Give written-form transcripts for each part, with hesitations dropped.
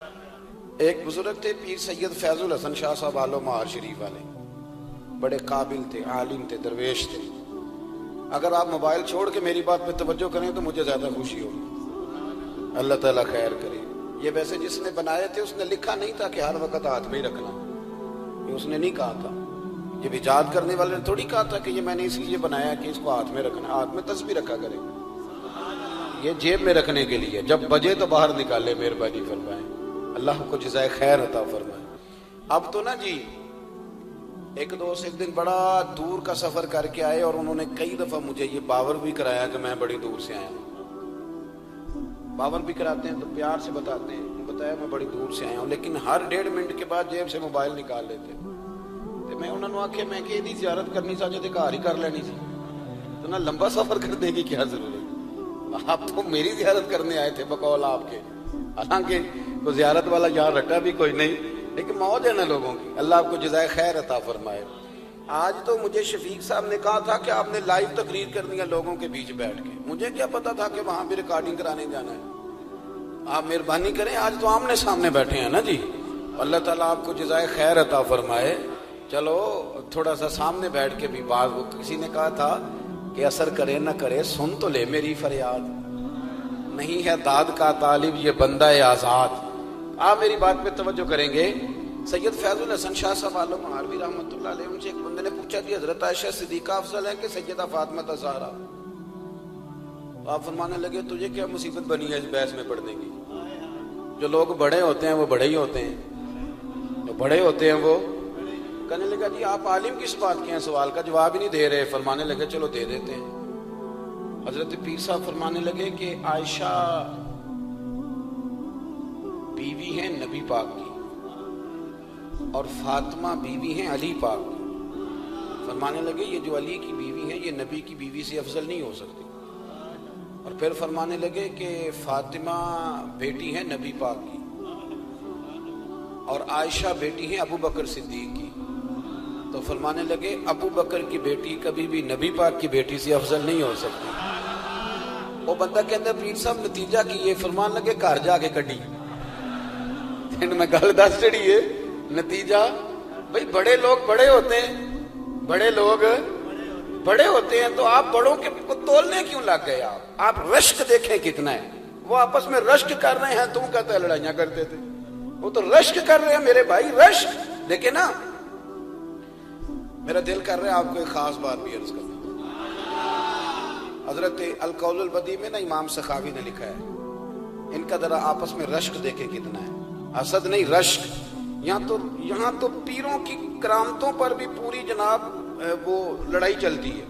ایک بزرگ تھے پیر سید فیض الحسن شاہ صاحب آلو مہار شریف والے، بڑے قابل تھے، عالم تھے، درویش تھے۔ اگر آپ موبائل چھوڑ کے میری بات پہ توجہ کریں تو مجھے زیادہ خوشی ہوگی، اللہ تعالیٰ خیر کرے۔ یہ ویسے جس نے بنائے تھے اس نے لکھا نہیں تھا کہ ہر وقت ہاتھ میں ہی رکھنا، یہ اس نے نہیں کہا تھا۔ یہ ایجاد کرنے والے نے تھوڑی کہا تھا کہ یہ میں نے اس لیے بنایا کہ اس کو ہاتھ میں رکھنا، ہاتھ میں تسبیح رکھا کرے، یہ جیب میں رکھنے کے لیے، جب بجے تو باہر نکالے، مہربانی فرمائیں، اللہ کو جزائے خیر عطا فرمائے۔ اب تو نا جی ایک دوست ایک دن بڑا دور کا سفر کر کے آئے اور انہوں نے کئی دفعہ مجھے یہ باور بھی کرایا کہ میں بڑی دور سے آیا ہوں۔ باور بھی کراتے ہیں تو پیار سے بتاتے ہیں، بتایا میں بڑی دور سے آیا ہوں، لیکن ہر 1.5 منٹ کے بعد جیب سے موبائل نکال لیتے تو میں انہوں نے آکھے میں کہ یہ زیارت کرنی چاہتے تھے گھر ہی کر لینی سی، تو نہ لمبا سفر کرنے کی کیا ضرورت، آپ تو میری زیارت کرنے آئے تھے بقول آپ کے، حالانکہ وہ زیارت والا یہاں رٹا بھی کوئی نہیں، لیکن موج ہے نا لوگوں کی، اللہ آپ کو جزائے خیر عطا فرمائے۔ آج تو مجھے شفیق صاحب نے کہا تھا کہ آپ نے لائیو تقریر کرنی ہے لوگوں کے بیچ بیٹھ کے، مجھے کیا پتا تھا کہ وہاں بھی ریکارڈنگ کرانے جانا ہے۔ آپ مہربانی کریں، آج تو آمنے سامنے بیٹھے ہیں نا جی، اللہ تعالیٰ آپ کو جزائے خیر عطا فرمائے۔ چلو تھوڑا سا سامنے بیٹھ کے بھی بات، وہ کسی نے کہا تھا کہ اثر کرے نہ کرے سن تو لے میری فریاد، نہیں ہے داد کا طالب یہ بندہ آزاد۔ آپ میری بات پہ توجہ کریں گے، سید فیض الحسن شاہ صاحب عالم مہاروی رحمۃ اللہ علیہ، ان سے ایک بندے نے پوچھا کہ حضرت عائشہ صدیقہ افضل ہے کہ سیدہ فاطمہ زہرا؟ آپ فرمانے لگے تجھے کیا مصیبت بنی ہے اس بحث میں پڑھنے کی، جو لوگ بڑے ہوتے ہیں وہ بڑے ہی ہوتے ہیں، جو بڑے ہوتے ہیں وہ۔ کہنے لگا جی آپ عالم کس بات کے ہیں، سوال کا جواب ہی نہیں دے رہے۔ فرمانے لگے چلو دے دیتے ہیں۔ حضرت پیر صاحب فرمانے لگے کہ عائشہ بیوی ہیں نبی پاک کی اور فاطمہ بیوی ہیں علی پاک کی۔ فرمانے لگے یہ جو علی کی بیوی ہے یہ نبی کی بیوی سے افضل نہیں ہو سکتی۔ اور پھر فرمانے لگے کہ فاطمہ بیٹی ہے نبی پاک کی اور عائشہ بیٹی ہے ابو بکر صدیق کی۔ تو فرمانے لگے ابو بکر کی بیٹی کبھی بھی نبی پاک کی بیٹی سے افضل نہیں ہو سکتی۔ وہ بندہ کہتا ہے پیر صاحب نتیجہ کی یہ، فرمان لگے گھر جا کے کڈی میں گل دس چڑی ہے نتیجہ۔ بھئی بڑے لوگ بڑے ہوتے ہیں، بڑے لوگ بڑے ہوتے ہیں، تو آپ بڑوں کے کو تولنے کیوں لگ گئے؟ آپ رشک دیکھیں کتنا ہے، وہ آپس میں رشک کر رہے ہیں، تم کہتے ہیں لڑائیاں کرتے تھے، وہ تو رشک کر رہے ہیں میرے بھائی، رشک دیکھیں نا۔ میرا دل کر رہا ہے آپ کو ایک خاص بات بھی عرض کروں۔ حضرت القول البدیع میں نا امام سخاوی نے لکھا ہے، ان کا ذرا آپس میں رشک دیکھیں کتنا ہے، حسد نہیں رشک۔ یہاں تو پیروں کی کرامتوں پر بھی پوری جناب وہ لڑائی چلتی ہے،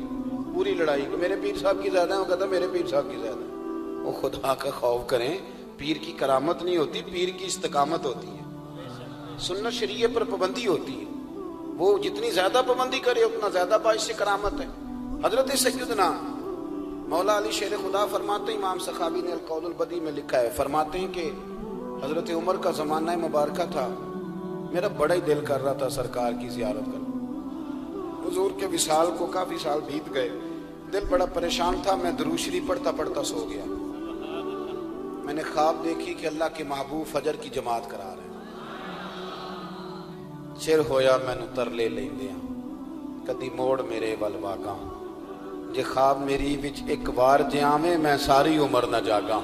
پوری لڑائی کہ میرے پیر صاحب کی زیادہ ہے، وہ کہتا ہے میرے پیر صاحب کی زیادہ ہے۔ وہ خدا کا خوف کریں، پیر کی کرامت نہیں ہوتی، پیر کی استقامت ہوتی ہے، سنت شریعہ پر پابندی ہوتی ہے، وہ جتنی زیادہ پابندی کرے اتنا زیادہ باعث سے کرامت ہے۔ حضرت سیدنا مولا علی شیر خدا فرماتے ہیں، امام سخاوی نے القول البدیع میں لکھا ہے، فرماتے ہیں کہ حضرت عمر کا زمانہ مبارکہ تھا، میرا بڑا ہی دل کر رہا تھا سرکار کی زیارت کرنا۔ حضور کے وصال کو کافی سال بیت گئے، دل بڑا پریشان تھا، میں درود شریف پڑھتا پڑھتا سو گیا۔ میں نے خواب دیکھی کہ اللہ کے محبوب فجر کی جماعت کرا رہے ہیں، چر ہویا مینوں ترلے لیندیاں کدی موڑ میرے ول واگاں، جے خواب میری وچ ایک وار جے آویں میں ساری عمر نہ جاگاں۔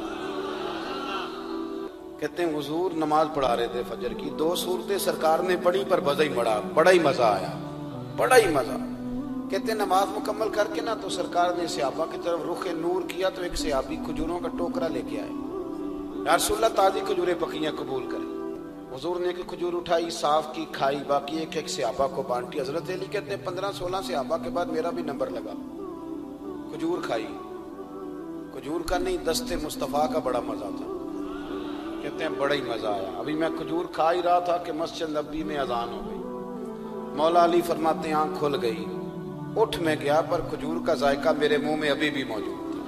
کہتے ہیں حضور نماز پڑھا رہے تھے فجر کی، 2 سورتیں سرکار نے پڑھی پر مزہ ہی مڑا، بڑا ہی مزہ آیا، بڑا ہی مزہ۔ کہتے ہیں نماز مکمل کر کے نا تو سرکار نے صحابہ کی طرف رخ نور کیا تو ایک صحابی کھجوروں کا ٹوکرا لے کے آئے، یا رسول اللہ تازی کھجوریں پکیاں قبول کریں۔ حضور نے ایک کھجور اٹھائی، صاف کی، کھائی، باقی ایک ایک صحابہ کو بانٹی۔ حضرت علی کہتے ہیں 15-16 صحابہ کے بعد میرا بھی نمبر لگا، کھجور کھائی، کھجور کا نہیں دست مصطفیٰ کا بڑا مزہ تھا۔ کہتے ہیں بڑا ہی مزہ آیا، ابھی میں کھجور کھا ہی رہا تھا کہ مسجد نبوی میں اذان ہو گئی۔ مولا علی فرماتے ہیں آنکھ کھل گئی، اٹھ میں گیا پر کھجور کا ذائقہ میرے منہ میں ابھی بھی موجود تھا۔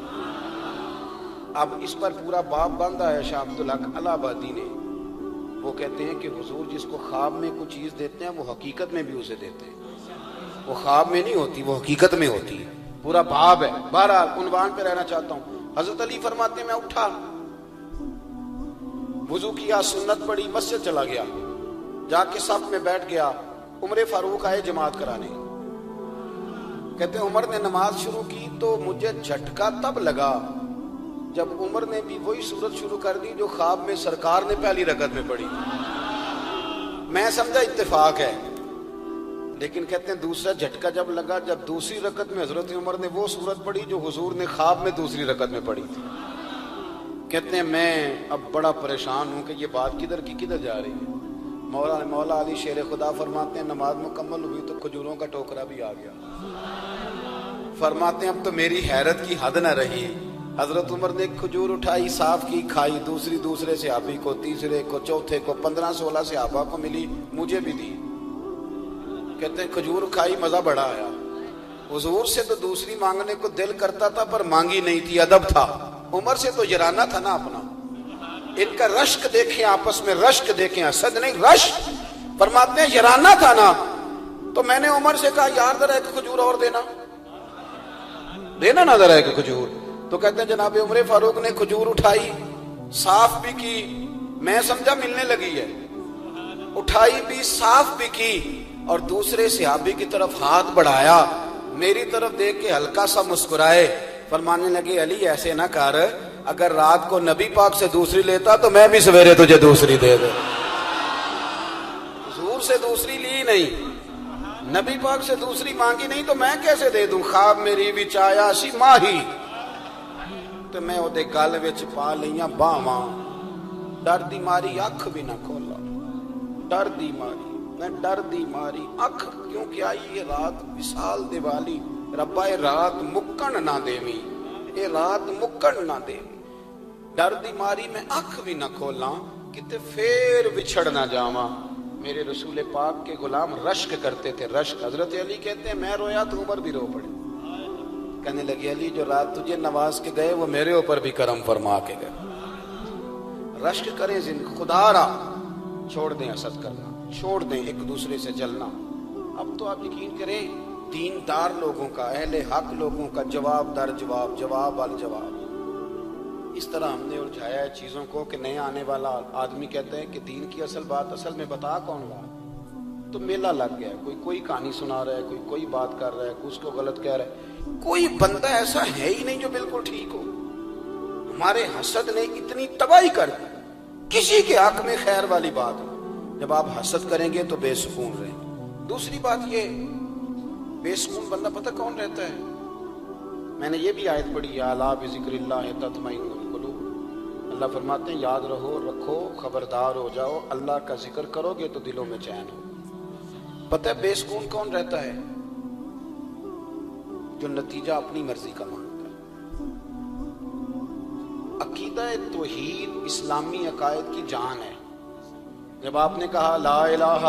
اب اس پر پورا باب باندھا ہے شاہ عبدالحق الہ آبادی نے، وہ کہتے ہیں کہ حضور جس کو خواب میں کوئی چیز دیتے ہیں وہ حقیقت میں بھی اسے دیتے ہیں، وہ خواب میں نہیں ہوتی، وہ حقیقت میں ہوتی ہے، پورا باب ہے۔ بہرحال عنوان پہ رہنا چاہتا ہوں، حضرت علی فرماتے ہیں میں اٹھا وضو کیا، سنت پڑھی، مسجد چلا گیا، جا کے صف میں بیٹھ گیا، عمر فاروق آئے جماعت کرانے، کہتے ہیں عمر نے نماز شروع کی تو مجھے جھٹکا تب لگا جب عمر نے بھی وہی سورت شروع کر دی جو خواب میں سرکار نے پہلی رکعت میں پڑھی۔ میں سمجھا اتفاق ہے، لیکن کہتے ہیں دوسرا جھٹکا جب لگا جب دوسری رکعت میں حضرت عمر نے وہ سورت پڑھی جو حضور نے خواب میں دوسری رکعت میں پڑھی تھی۔ کہتے ہیں میں اب بڑا پریشان ہوں کہ یہ بات کدھر کی کدھر جا رہی ہے۔ مولا علی شیر خدا فرماتے ہیں نماز مکمل ہوئی تو کھجوروں کا ٹوکرا بھی آ گیا۔ فرماتے ہیں اب تو میری حیرت کی حد نہ رہی، حضرت عمر نے ایک کھجور اٹھائی، صاف کی، کھائی، دوسرے صحابی کو، تیسرے کو، چوتھے کو، 15-16 صحابہ کو ملی، مجھے بھی دی۔ کہتے ہیں کھجور کھائی، مزہ بڑا آیا۔ حضور سے تو دوسری مانگنے کو دل کرتا تھا پر مانگی نہیں تھی، ادب تھا۔ عمر سے تو جرانا تھا نا اپنا۔ ان کا رشک دیکھیں، آپس میں رشک دیکھیں، حسد نہیں رشک۔ فرماتے ہیں جرانا تھا نا، تو میں نے عمر سے کہا یار ذرا ایک کھجور اور دینا نا ذرا ایک کھجور۔ تو کہتے ہیں جناب عمر فاروق نے کھجور اٹھائی، صاف بھی کی، میں سمجھا ملنے لگی ہے، اٹھائی بھی، صاف بھی کی، اور دوسرے صحابی کی طرف ہاتھ بڑھایا، میری طرف دیکھ کے ہلکا سا مسکرائے، فرمانے لگے علی ایسے نہ کر، اگر رات کو نبی پاک سے دوسری لیتا تو میں بھی سویرے تجھے دوسری دے دے۔ حضور سے دوسری لی نہیں، نبی پاک سے دوسری مانگی نہیں تو میں کیسے دے دوں؟ خواب میری وچ آیا سی ماہی تو میں وہ دے گل وچ پا لیاں باواں، ڈر دی ماری اکھ بھی نہ کھولا، ڈر دی ماری، میں ڈر دی ماری اکھ، کیونکہ آئی یہ رات وصال دیوالی، ربا اے رات مکن نہ دیویں، اے رات مکن نہ دیویں، ڈر دی ماری میں اکھ بھی نہ کھولاں، کتے پھر بچھڑ نہ جاواں۔ میرے رسول پاک کے غلام رشک کرتے تھے، رشک۔ حضرت علی کہتے ہیں میں رویا تو عمر بھی رو پڑے، کہنے لگے علی جو رات تجھے نواز کے گئے وہ میرے اوپر بھی کرم فرما کے گئے۔ رشک کریں، خدا را چھوڑ دیں حسد کرنا، چھوڑ دیں ایک دوسرے سے جلنا۔ اب تو آپ یقین کریں دیندار لوگوں کا، اہل حق لوگوں کا جواب در جواب، جواب وال جواب، اس طرح ہم نے الجھایا ہے چیزوں کو کہ نئے آنے والا آدمی کہتا ہے کہ دین کی اصل بات اصل میں بتا کون رہا، تو میلہ لگ گیا ہے، کوئی کہانی سنا رہا ہے، کوئی بات کر رہا ہے، کوئی اس کو غلط کہہ رہا ہے، کوئی بندہ ایسا ہے ہی نہیں جو بالکل ٹھیک ہو۔ ہمارے حسد نے اتنی تباہی کر دی، کسی کے حق میں خیر والی بات ہے، جب آپ حسد کریں گے تو بے سکون رہیں۔ دوسری بات یہ، بے سکون بندہ پتہ کون رہتا ہے؟ میں نے یہ بھی آیت پڑھی، الا بذکر اللہ تطمئن القلوب، اللہ فرماتے ہیں یاد رکھو، خبردار ہو جاؤ، اللہ کا ذکر کرو گے تو دلوں میں چین ہو۔ پتہ ہے بے سکون کون رہتا ہے؟ جو نتیجہ اپنی مرضی کا مانگتا ہے۔ عقیدہ توحید اسلامی عقائد کی جان ہے۔ جب آپ نے کہا لا الہ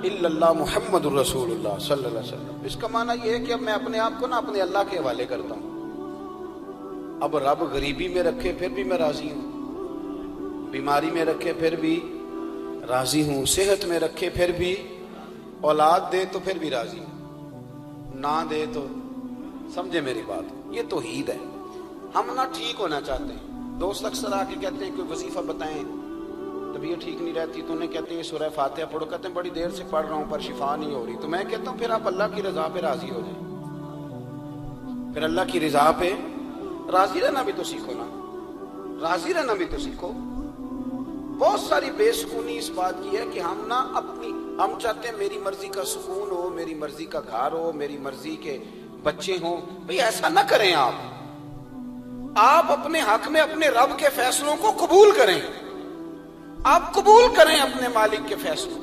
الا اللہ محمد الرسول اللہ صلی اللہ علیہ وسلم، اس کا معنی یہ ہے کہ اب میں اپنے آپ کو اپنے اللہ کے حوالے کرتا ہوں۔ اب رب غریبی میں رکھے پھر بھی میں راضی ہوں، بیماری میں رکھے پھر بھی راضی ہوں، صحت میں رکھے پھر بھی، اولاد دے تو پھر بھی راضی ہوں، نہ دے تو، سمجھے میری بات، یہ توحید ہے۔ ہم نہ ٹھیک ہونا چاہتے ہیں، دوست اکثر آ کے کہتے ہیں کوئی وظیفہ بتائیں، طبیعت ٹھیک نہیں رہتی تو انہیں کہتے ہیں سورہ فاتحہ پڑھو، کہتے ہیں بڑی دیر سے پڑھ رہا ہوں پر شفا نہیں ہو رہی، تو میں کہتا ہوں پھر آپ اللہ کی رضا پہ راضی ہو جائیں، پھر اللہ کی رضا پہ راضی رہنا بھی تو سیکھو نا، راضی رہنا بھی تو سیکھو۔ بہت ساری بے سکونی اس بات کی ہے کہ ہم چاہتے ہیں میری مرضی کا سکون ہو، میری مرضی کا گھر ہو، میری مرضی کے بچے ہوں۔ بھئی ایسا نہ کریں، آپ اپنے حق میں اپنے رب کے فیصلوں کو قبول کریں، آپ قبول کریں اپنے مالک کے فیصلوں۔